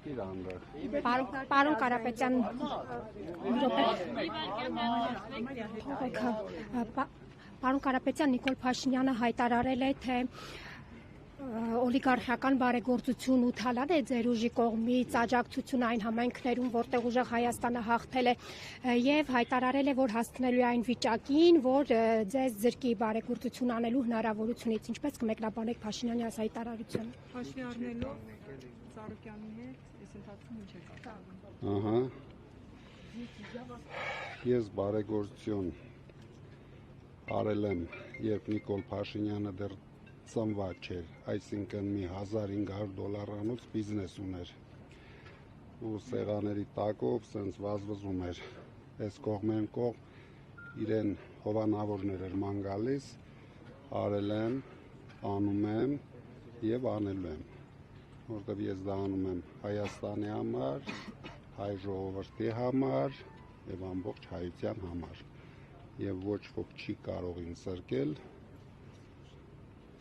Պարոն Կարապետյան, Պարոն Կարապետյան, Նիկոլ Փաշինյանը հայտարարել է, թե օլիգարխիական բարեգործություն ու թալան է ձեր ուժի կողմից աջակցություն այն համայնքներում, որտեղ ուժեղ Հայաստանը հաղթել է, եւ հայտարարել է, որ հասցնելու է այն վիճակին, որ ձեզ զրկի բարեգործություն անելու հնարավորությունից, ինչպես կմեկնաբանեք Փաշինյանի այս հայտարարությունը։ Հաշվի առնելով Ծառուկյանի հետ այս ընթացքում ինչ է կատարվում։ Ահա։ Ես բարեգործություն արել եմ, երբ Նիկոլ Փաշինյանը դեռ ծնված չէր, այսինքն մի $1500 բիզնես ուներ ու սեղաների տակով սենց վազվզում էր, այս կողմեն կողմ իրեն հովանավորներ էր ման գալիս, արել եմ, անում եմ և անելու եմ, որտև ես դա անում եմ Հայաստանի համար, հայ ժողովրդի համար և ամբողջ հայության համար և ոչ ոք չի կարող ինձ զրկել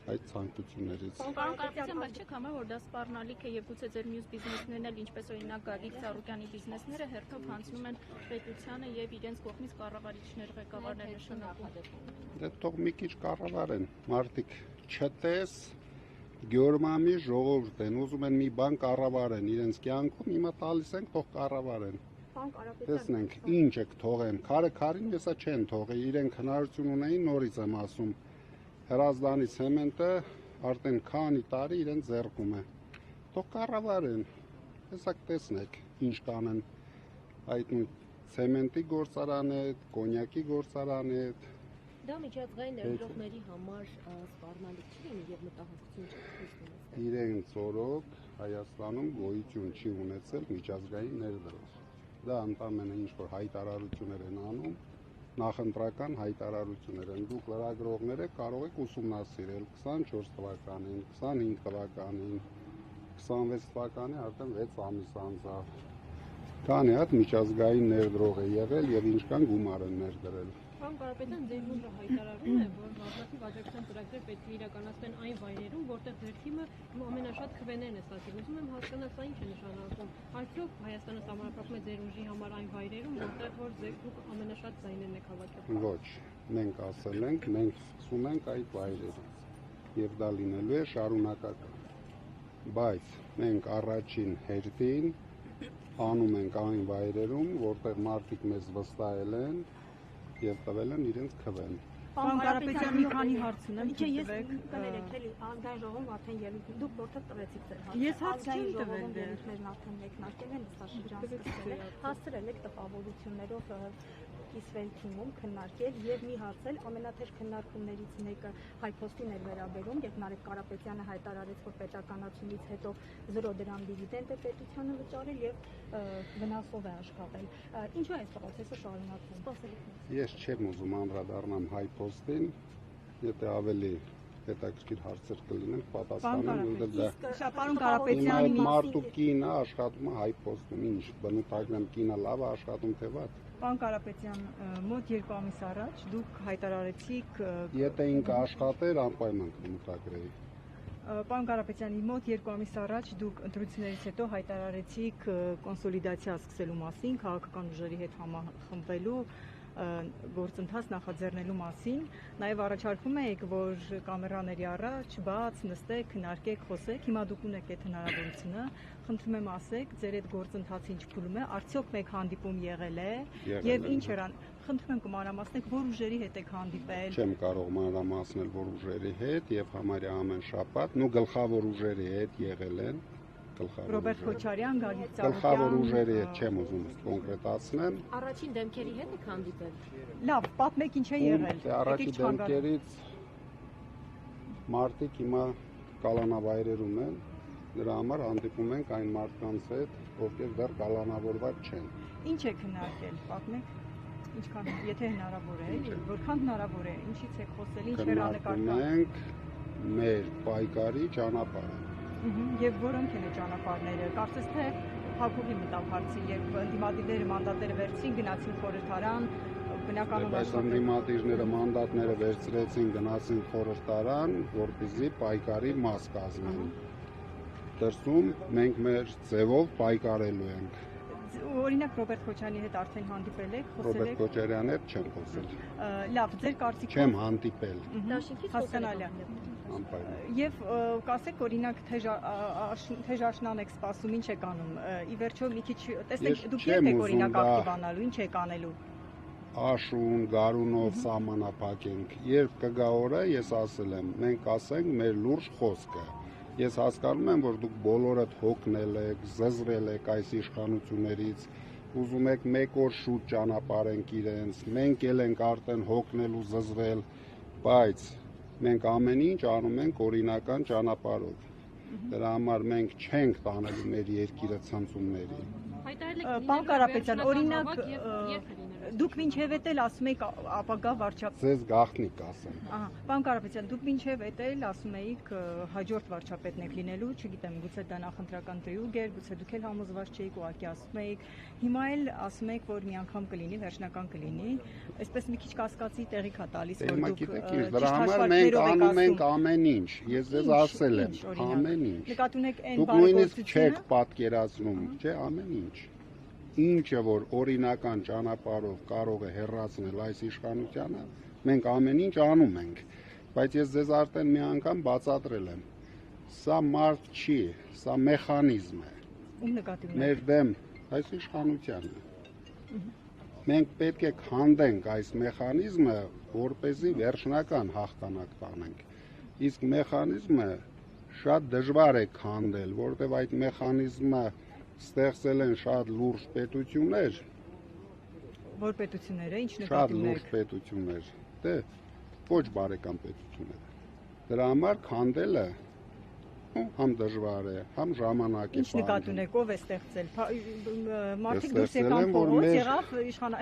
այդ ցանկություններից։ Պարոն Կարապետյան, բայց չեք համարում, որ դա սպառնալիք է եւ գուցե ձեր մյուս բիզնեսներն էլ, ինչպես օրինակ Գագիկ Ծառուկյանի բիզնեսները հերթով հանձնում են պետությանը եւ իրենց կողմից կառավարիչներ, ղեկավարներ նշանակում։ Դե թող մի քիչ կառավարեն, մարդիկ չտես, գյորմամի ժողովուրդ են, ուզում են մի բան կառավարեն իրենց կյանքում, հիմա տալիս ենք, թող կառավարեն։ Տեսնենք, ինչ եք թողեն, քարին եսա չեն թողի, իրենք հնարություն ունեին, նորից եմ ասում, Հրազդանի ցեմենտը արդեն քանի տարի իրեն ձեռքում է, թող կառավարեն, հեսակ տեսնեք, ինչ կանեն այդ ցեմենտի գործարանի հետ, կոնյակի գործարանի հետ։ Դա միջազգային ներդրողների համար սպառնալիք չի լինի եւ մտահոգություն չի ստեղծում։ Իրենց օրոք Հայաստանում գոյություն չի ունեցել միջազգային ներդրող։ Դա ընդամենը ինչ-որ հայտարարություններ են անում, նախընտրական հայտարարություններ են, դուք լրագրողները կարող եք ուսումնասիրել 24 թվականին, 25 թվականին, 26 թվականի արդեն 6 ամիս անցավ։ Քանի հատ միջազգային ներդրող է եղել եւ ինչքան գումար են ներդրել։ Պարոն Կարապետյան, ձեր ուժը հայտարարում է, որ բազմաթիվ աջակցության ծրագրեր պետք է իրականացվեն այն վայրերում, որտեղ ձեր թիմը ամենաշատ քվեներն է ստացել։ Ուզում եմ հասկանալ, սա ինչ է նշանակում։ Արդյոք Հայաստանը սահմանափակում է ձեր ուժի համար այն վայրերում, որտեղ որ դուք ամենաշատ ձայներն եք հավաքել։ Ոչ, մենք ասել ենք, մենք սկսում ենք այդ վայրերից եւ դա լինելու է շարունակական։ Բայց մենք առաջին հերթին անում ենք այն վայրերում, որտեղ մարդիկ մեզ վստահել են եւ տվել են իրենց քվեն։ Պարոն Կարապետյան, մի քանի հարց ունեմ, Ինչե ես կներեք էլի ազգային ժողովում արդեն ելույթ, դուք որտեղ տվեցիք ձեր հարցը։ Ես հարց չեմ տվել դեռ։ Ելույթներն արդեն մեկնարկել են, նստաշրջան սկսվել է, հասցրել եք տպավորություններով կիսվել թիմում, քննարկել եւ մի հարց էլ ամենաթեժ քննարկումներից մեկը Հայփոստին էր վերաբերում, երբ Նարեկ Կարապետյանը հայտարարեց, որ պետականացումից հետո 0 դրամ դիվիդենդ է պետությանը վճարել եւ վնասով է աշխատել։ Ինչու է այս process-ը շարունակվում։ Ես չեմ ուզում անդրադառնամ Հայփոստին, եթե ավելի հետաքրքիր հարցեր կլինեն, պատասխանեմ, որովհետեւ դա Պարոն Կարապետյանի մարդու կինը աշխատում է Հայփոստում, ինչ բնութագրեմ կինը լավ է աշխատում թե վատ։ Պարոն Կարապետյան, մոտ 2 ամիս առաջ դուք հայտարարեցիք Եթե ինքը աշխատեր, անպայման կմտագրեի։ Պարոն Կարապետյանի, մոտ 2 ամիս առաջ դուք ընտրություններից հետո հայտարարեցիք կոնսոլիդացիա սկսելու մասին, քաղաքական ուժերի հետ համախմբվելու գործընթաց նախաձեռնելու մասին, նաև առաջարկում եք, որ կամերաների առաջ բաց նստեք, քննարկեք, խոսեք, հիմա դուք ունեք այդ հնարավորությունը, խնդրում եմ ասեք, ձեր այդ գործընթացը ինչ փուլում է, արդյոք մեկ հանդիպում եղել է եւ ինչ էր, խնդրում եմ կմանրամասնեք, որ ուժերի հետ եք հանդիպել։ Չեմ կարող մանրամասնել, որ ուժերի հետ եւ համարյա ամեն շաբաթ, գլխավոր ուժերի հետ եղել են Ռոբերտ Քոչարյան, Գագիկ Ծառուկյան։ Գլխավոր ուժերի հետ չեմ ուզում կոնկրետացնեմ։ Առաջին դեմքերի հետ եք հանդիպել։ Լավ, պատմեք ինչ է եղել։ Առաջին դեմքերից մարդիկ հիմա կալանավայրերում են, դրա համար հանդիպում ենք այն մարդկանց հետ, ովքեր դեռ կալանավորված չեն։ Ինչ եք քննարկել, պատմեք։ Ինչքան, եթե հնարավոր է, որքան հնարավոր է, ինչից եք խոսել, ինչ հեռանկարներ։ Քննարկում ենք մեր պայքարի ճանապարհը։ Եվ որոնք են ճանապարհները, կարծես թե Հակոբի մտավ հարցի, երբ ընդդիմադիրները մանդատները վերցրին, գնացին խորհրդարան, բնականon Բայց ընդդիմադիրները մանդատները վերցրեցին, գնացին խորհրդարան, որպեսզի պայքարի մաս կազմեն։ դրսում մենք մեր ձևով պայքարելու ենք։ Օրինակ Ռոբերտ Քոչարյանի հետ արդեն հանդիպել եք, խոսել Ռոբերտ եք։ Քոչարյանի հետ չեմ խոսել։ Լավ, ձեր կարծիքով Չեմ հանդիպել։ Դաշինքից հասկանալի է։ Անպայման։ Եվ կասեք օրինակ թեժ աշնան եք սպասում, ինչ եք անում։ Ի վերջո մի քիչ տեսեք դուք երբ եք օրինակ ակտիվանալու, ինչ եք անելու։ Աշուն, գարունով սահմանափակենք։ Երբ կգա օրը, ես ասել եմ, մենք ասենք մեր լուրջ խոսքը։ Ես հասկանում եմ, որ դուք բոլորդ հոգնել եք, զզրել եք այս իշխանություններից, ուզում եք մեկ օր շուտ ճանապարհենք իրենց, մենք էլ ենք արդեն հոգնել ու զզրել, բայց մենք ամեն ինչ անում ենք օրինական ճանապարհով։ Դրա համար մենք չենք տանելու մեր երկիրը ցնցումների։ Պարոն Կարապետյան, օրինակ դուք մինչև էդ էլ ասում եք ապագա վարչապետ։ Ձեզ գաղտնիք ասեմ։ Ահա, պարոն Կարապետյան, դուք մինչև էդ էլ ասում էիք հաջորդ վարչապետն եք լինելու, չգիտեմ, գուցե դա նախընտրական տրյուգ էր, գուցե դուք էլ համոզված չէիք, ուղղակի ասում էիք։ Հիմա էլ ասում եք, որ մի անգամ կլինի, վերջնական կլինի։ Այսպես մի քիչ կասկածի տեղիք է տալիս, որ դուք դրա համար մենք անում ենք ամեն ինչ։ Ես ձեզ ասել եմ, ամեն ինչ։ Նկատի ունեք այն Դուք նույնիսկ չեք պատկերացնում, չէ, ամեն ինչ։ Ինչը որ օրինական ճանապարհով կարող է հեռացնել այս իշխանությանը, մենք ամեն ինչ անում ենք, բայց ես ձեզ արդեն մի անգամ բացատրել եմ։ Սա մարդ չի, սա մեխանիզմ է։ Ում նկատի ունեք։ Մեր դեմ այս իշխանությանը։ Մենք պետք է քանդենք այս մեխանիզմը, որպեսզի վերջնական հաղթանակ տանենք։ Իսկ մեխանիզմը շատ դժվար է քանդել, որովհետև այդ մեխանիզմը ստեղծել են շատ լուրջ պետություններ, Որ պետությունները, ինչ շատ նկատի լուրջ ունեք։ պետություններ, դե ոչ բարեկամ պետություններ։ Դրա համար քանդելը համ դժվար է, համ ժամանակ է Ինչ նկատի պահանջում։ ունեք, ով է ստեղծել։ Մարդիկ Ես դուրս ստեղծել եկան եմ, որ փողոց, մեր- եղավ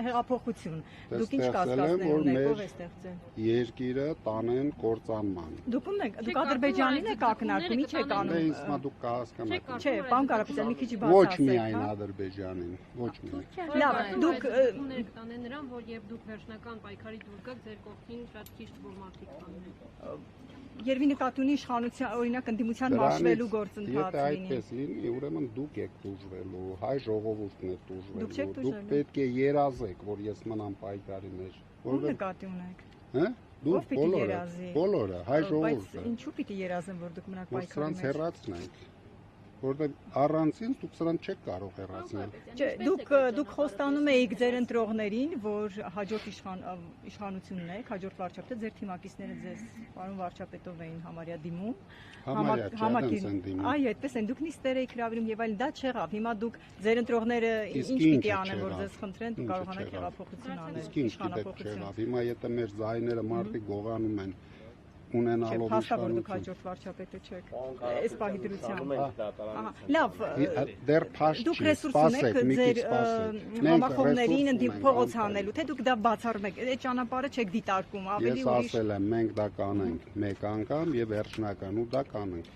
հեղափոխություն։ Դուք ինչ ստեղծել եմ, կասկածներ որ ունեք, մեր- ով է ստեղծել։ Երկիրը տանեն կործանման։ Դուք եք Ադրբեջանին եք ակնարկում, ինչ եք Դե անում։ ինձ դուք կհասկանաք։ Չէ, պարոն Կարապետյան, մի քիչ բաց Ոչ ասեք, միայն հա։ Ադրբեջանին, ոչ միայն։ Լավ, դուք տանեն նրան, որ երբ դուք վերջնական պայքարի դուր գաք, ձեր կողքին շատ ճիշտ որ մարդիկ կան։ Երևի նկատի ունի իշխանության, օրինակ ընդդիմության մաշվելու գործընթաց Եթե լինի։ այդպես լինի, ուրեմն դուք եք դժվելու, հայ ժողովուրդն է Դուք չեք դժվելու։ Դուք տուժելու։ պետք է երազեք, որ ես մնամ պայքարի մեջ։ Ում նկատի ունեք։ Հա? Դուք Ով պիտի բոլորը, երազի։ բոլորը, հայ Բայց ժողովուրդը։ ինչու պիտի երազեմ, որ դուք մնաք Որ պայքարի սրանց մեջ։ հեռացնենք։ Որտեղ առանցին դուք սրանց չեք կարող հեռացնել։ Չէ, դուք խոստանում էիք ձեր ընտրողներին, որ հաջորդ իշխանությունն եք, հաջորդ վարչապետը ձեր թիմակիցները ձեզ պարոն վարչապետով էին համարյա դիմում։ Համարյա չէ, այդպես են դիմում։ Այո, այդպես են, դուք նիստեր եք հրավիրում եւ այլն, դա չեղավ։ Հիմա դուք ձեր ընտրողները Իսկ ինչ ինչը պիտի անեն, որ չեղավ։ ձեզ խնդրեն, դուք Ինչը կարողանաք չեղավ։ հեղափոխություն անել, Իսկ ինչ գիտեք չեղավ։ Հիմա եթե մեր ձայները մարդիկ գողանում են Չէ, ունենալով փաստա որ դուք իշխանություն։ հաջորդ վարչապետը չեք։ Այս պահի դրությամբ։ Ահա, լավ, Դեռ փաշ դուք չի, ռեսուրս ունեք սպասեք, մի քիչ ձեր սպասեք։ համախոհներին ռեսուրս ընդդիմ ունենք, փողոց անպայման։ հանելու, թե դուք դա բացառում եք, այդ ճանապարհը չեք դիտարկում, ավելի Ես ուրիշ։ ասել եմ, մենք դա կանենք մեկ անգամ եւ վերջնական ու դա կանենք։